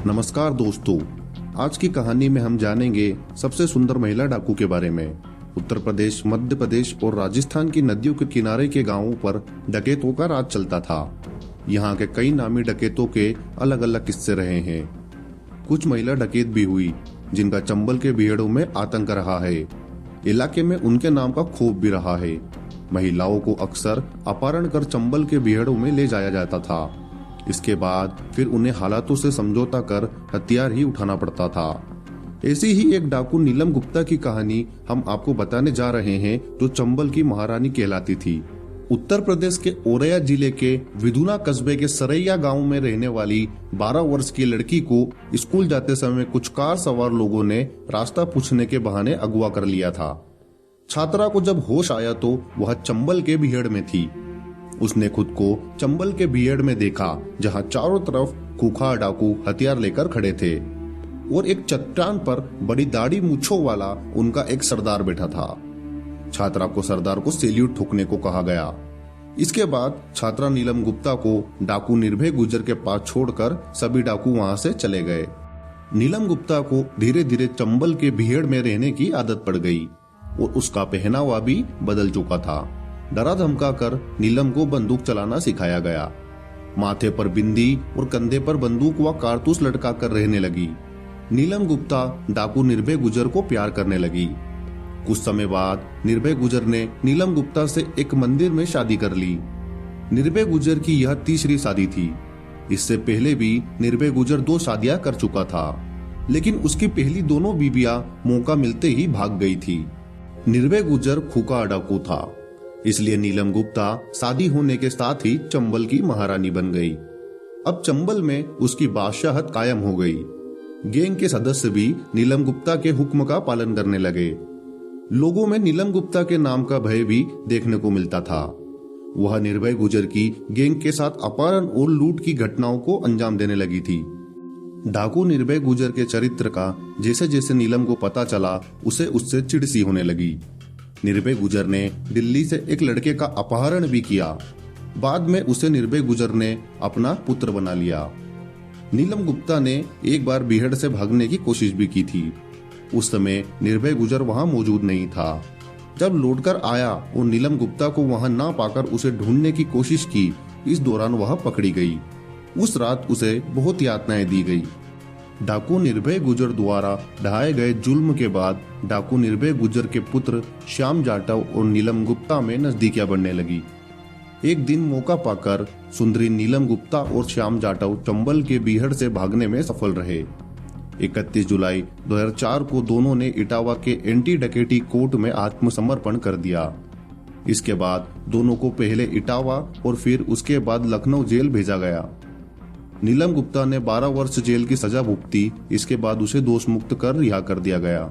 नमस्कार दोस्तों, आज की कहानी में हम जानेंगे सबसे सुंदर महिला डाकू के बारे में। उत्तर प्रदेश, मध्य प्रदेश और राजस्थान की नदियों के किनारे के गांवों पर डकैतों का राज चलता था। यहाँ के कई नामी डकैतों के अलग अलग किस्से रहे हैं। कुछ महिला डकैत भी हुई जिनका चंबल के बीहड़ों में आतंक रहा है। इलाके में उनके नाम का खौफ भी रहा है। महिलाओं को अक्सर अपहरण कर चंबल के बीहड़ों में ले जाया जाता था। इसके बाद फिर उन्हें हालातों से समझौता कर हथियार ही उठाना पड़ता था। ऐसी ही एक डाकू नीलम गुप्ता की कहानी हम आपको बताने जा रहे हैं, जो चंबल की महारानी कहलाती थी। उत्तर प्रदेश के औरैया जिले के विधुना कस्बे के सरैया गांव में रहने वाली 12 वर्ष की लड़की को स्कूल जाते समय कुछ कार सवार लोगों ने रास्ता पूछने के बहाने अगवा कर लिया था। छात्रा को जब होश आया तो वह चंबल के बीहड़ में थी। उसने खुद को चंबल के बीहड़ में देखा, जहां चारों तरफ खूंखार डाकू हथियार लेकर खड़े थे और एक चट्टान पर बड़ी दाढ़ी मूंछों वाला उनका एक सरदार बैठा था। छात्रा को सरदार को सैल्यूट ठोकने को कहा गया। इसके बाद छात्रा नीलम गुप्ता को डाकू निर्भय गुजर के पास छोड़कर सभी डाकू वहां से चले गए। नीलम गुप्ता को धीरे धीरे चंबल के बीहड़ में रहने की आदत पड़ गई और उसका पहनावा भी बदल चुका था। डरा धमका कर नीलम को बंदूक चलाना सिखाया गया। माथे पर बिंदी और कंधे पर बंदूक व कारतूस लटका कर रहने लगी। नीलम गुप्ता डाकू निर्भय गुजर को प्यार करने लगी। कुछ समय बाद निर्भय गुजर ने नीलम गुप्ता से एक मंदिर में शादी कर ली। निर्भय गुजर की यह तीसरी शादी थी। इससे पहले भी निर्भय गुजर 2 शादियां कर चुका था, लेकिन उसकी पहली दोनों बीबियां मौका मिलते ही भाग गई थी। निर्भय गुजर खूंखार डाकू था, इसलिए नीलम गुप्ता शादी होने के साथ ही चंबल की महारानी बन गई। अब चंबल में उसकी बादशाहत कायम हो गई। गैंग के सदस्य भी नीलम गुप्ता के हुक्म का पालन करने लगे। लोगों में नीलम गुप्ता के नाम का भय भी देखने को मिलता था। वह निर्भय गुजर की गैंग के साथ अपहरण और लूट की घटनाओं को अंजाम देने लगी थी। डाकू निर्भय गुजर के चरित्र का जैसे जैसे नीलम को पता चला, उसे उससे चिढ़ सी होने लगी। निर्भय गुजर ने दिल्ली से एक लड़के का अपहरण भी किया। बाद में उसे निर्भय गुजर ने अपना पुत्र बना लिया। नीलम गुप्ता ने एक बार बीहड़ से भागने की कोशिश भी की थी। उस समय निर्भय गुजर वहां मौजूद नहीं था। जब लौटकर आया और नीलम गुप्ता को वहां ना पाकर उसे ढूंढने की कोशिश की, इस दौरान वह पकड़ी गई। उस रात उसे बहुत यातनाएं दी गई। डाकू निर्भय गुजर द्वारा ढाए गए जुल्म के बाद डाकू निर्भय गुजर के पुत्र श्याम जाटव और नीलम गुप्ता में नजदीकियां बढ़ने लगी। एक दिन मौका पाकर सुंदरी नीलम गुप्ता और श्याम जाटव चंबल के बीहड़ से भागने में सफल रहे। 31 जुलाई 2004 को दोनों ने इटावा के एंटी डकैती कोर्ट में आत्मसमर्पण कर दिया। इसके बाद दोनों को पहले इटावा और फिर उसके बाद लखनऊ जेल भेजा गया। नीलम गुप्ता ने 12 वर्ष जेल की सजा भुगती। इसके बाद उसे दोष मुक्त कर रिहा कर दिया गया।